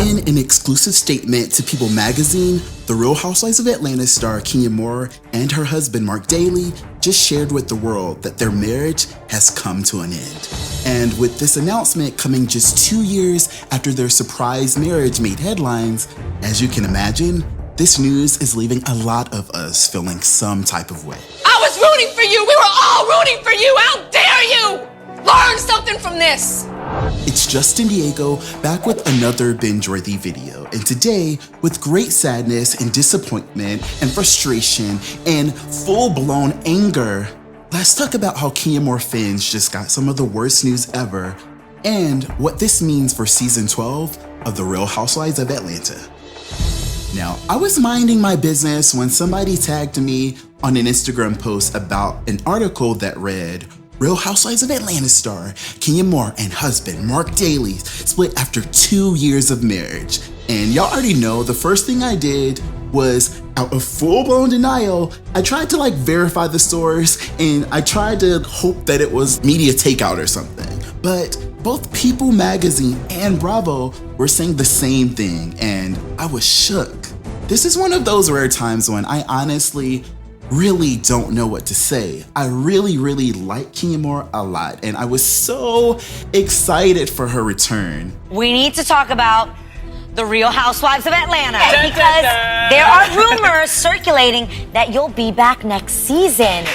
In an exclusive statement to People magazine, the Real Housewives of Atlanta star Kenya Moore and her husband Marc Daly just shared with the world that their marriage has come to an end. And with this announcement coming just 2 years after their surprise marriage made headlines, as you can imagine, this news is leaving a lot of us feeling some type of way. I was rooting for you. We were all rooting for you. How dare you? Learn something from this. It's Justin Diego back with another Bingeworthy video, and today, with great sadness and disappointment and frustration and full-blown anger, let's talk about how Kenya Moore fans just got some of the worst news ever and what this means for season 12 of The Real Housewives of Atlanta. Now, I was minding my business when somebody tagged me on an Instagram post about an article that read, Real Housewives of Atlanta star Kenya Moore and husband Marc Daly split after 2 years of marriage. And y'all already know the first thing I did was, out of full-blown denial, I tried to verify the source and I tried to hope that it was media takeout or something. But both People magazine and Bravo were saying the same thing, and I was shook. This is one of those rare times when I honestly really don't know what to say. I really like Kenya Moore a lot, and I was so excited for her return. We need to talk about the Real Housewives of Atlanta because there are rumors circulating that you'll be back next season.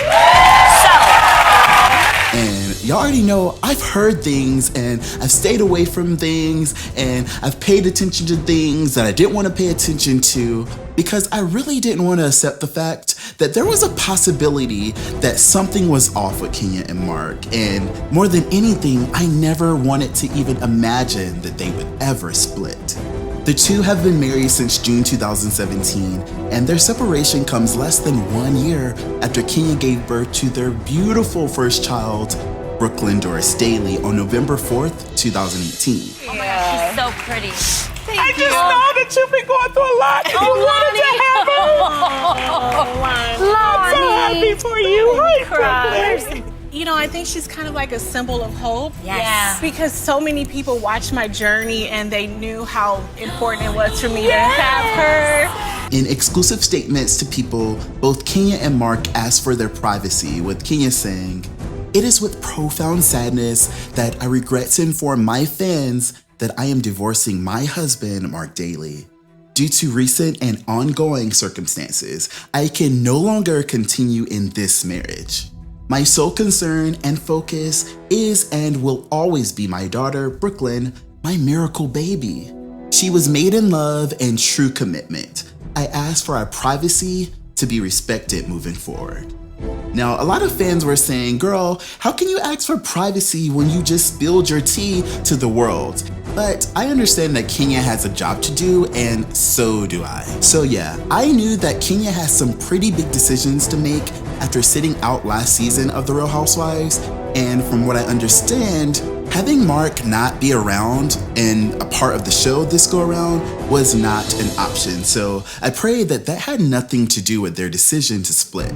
And y'all already know I've heard things and I've stayed away from things and I've paid attention to things that I didn't want to pay attention to because I really didn't want to accept the fact that there was a possibility that something was off with Kenya and Marc. And more than anything, I never wanted to even imagine that they would ever split. The two have been married since June 2017, and their separation comes less than 1 year after Kenya gave birth to their beautiful first child, Brooklyn Doris Daly, on November 4th, 2018. Oh my gosh, she's so pretty. I just know that you've been going through a lot. You wanted to have her. I'm so happy for you. Hi, Brooklyn. You know, I think she's kind of like a symbol of hope. Yes. Because so many people watched my journey and they knew how important it was for me to have her. In exclusive statements to People, both Kenya and Marc asked for their privacy, with Kenya saying, "It is with profound sadness that I regret to inform my fans that I am divorcing my husband, Marc Daly. Due to recent and ongoing circumstances, I can no longer continue in this marriage. My sole concern and focus is and will always be my daughter, Brooklyn, my miracle baby. She was made in love and true commitment. I ask for our privacy to be respected moving forward." Now, a lot of fans were saying, girl, how can you ask for privacy when you just spilled your tea to the world? But I understand that Kenya has a job to do, and so do I. So yeah, I knew that Kenya has some pretty big decisions to make after sitting out last season of The Real Housewives, and from what I understand, having Marc not be around and a part of the show this go around was not an option. So I pray that that had nothing to do with their decision to split.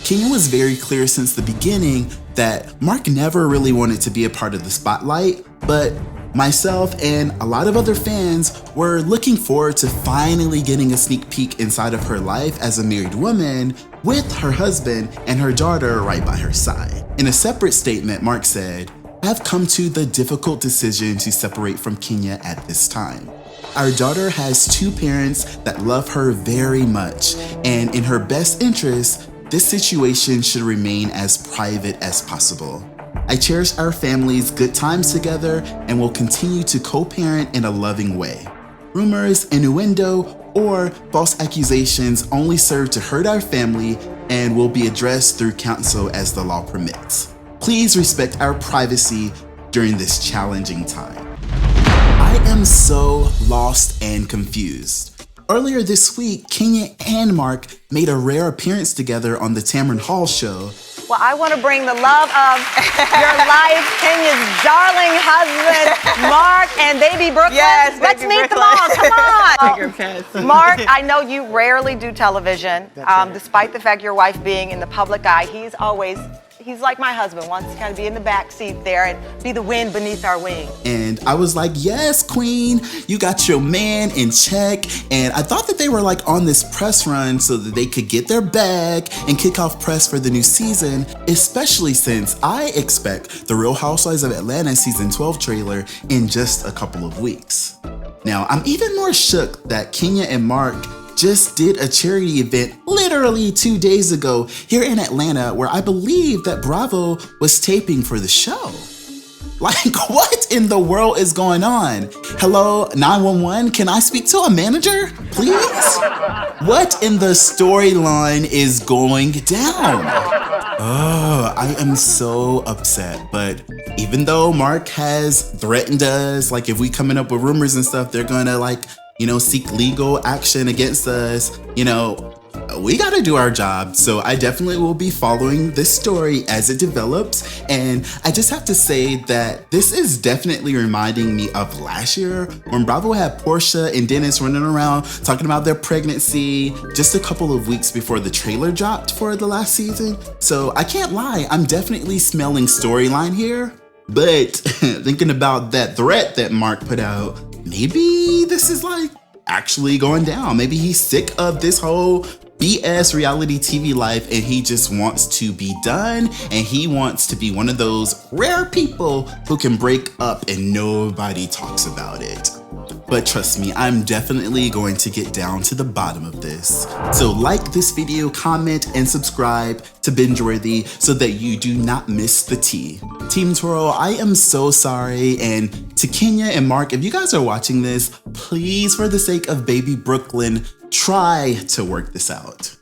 Kenya was very clear since the beginning that Marc never really wanted to be a part of the spotlight, but myself and a lot of other fans were looking forward to finally getting a sneak peek inside of her life as a married woman with her husband and her daughter right by her side. In a separate statement, Marc said, "I've come to the difficult decision to separate from Kenya at this time. Our daughter has two parents that love her very much, and in her best interest, this situation should remain as private as possible. I cherish our family's good times together and will continue to co-parent in a loving way. Rumors, innuendo, or false accusations only serve to hurt our family and will be addressed through counsel as the law permits. Please respect our privacy during this challenging time." I am so lost and confused. Earlier this week, Kenya and Marc made a rare appearance together on the Tamron Hall show. Well, I want to bring the love of your life, Kenya's darling husband, Marc, and baby Brooklyn. Yes, let's baby meet Brooklyn. them all. Come on. Marc, Marc, I know you rarely do television. Despite the fact your wife being in the public eye, he's like my husband, wants to kind of be in the back seat there and be the wind beneath our wing. And I was like, yes, queen, you got your man in check. And I thought that they were like on this press run so that they could get their bag and kick off press for the new season, especially since I expect the Real Housewives of Atlanta season 12 trailer in just a couple of weeks. Now, I'm even more shook that Kenya and Marc just did a charity event literally 2 days ago here in Atlanta where I believe that Bravo was taping for the show. Like, what in the world is going on? Hello, 911, can I speak to a manager, please? What in the storyline is going down? Oh, I am so upset, but even though Marc has threatened us, like if we coming up with rumors and stuff, they're gonna like, you know, seek legal action against us, you know, we gotta do our job. So I definitely will be following this story as it develops. And I just have to say that this is definitely reminding me of last year when Bravo had Portia and Dennis running around talking about their pregnancy just a couple of weeks before the trailer dropped for the last season. So I can't lie, I'm definitely smelling storyline here. But thinking about that threat that Marc put out, maybe this is like actually going down. Maybe he's sick of this whole BS reality TV life and he just wants to be done, and he wants to be one of those rare people who can break up and nobody talks about it. But trust me, I'm definitely going to get down to the bottom of this. So like this video, comment, and subscribe to Bingeworthy so that you do not miss the tea. Team Twirl, I am so sorry. And to Kenya and Marc, if you guys are watching this, please, for the sake of baby Brooklyn, try to work this out.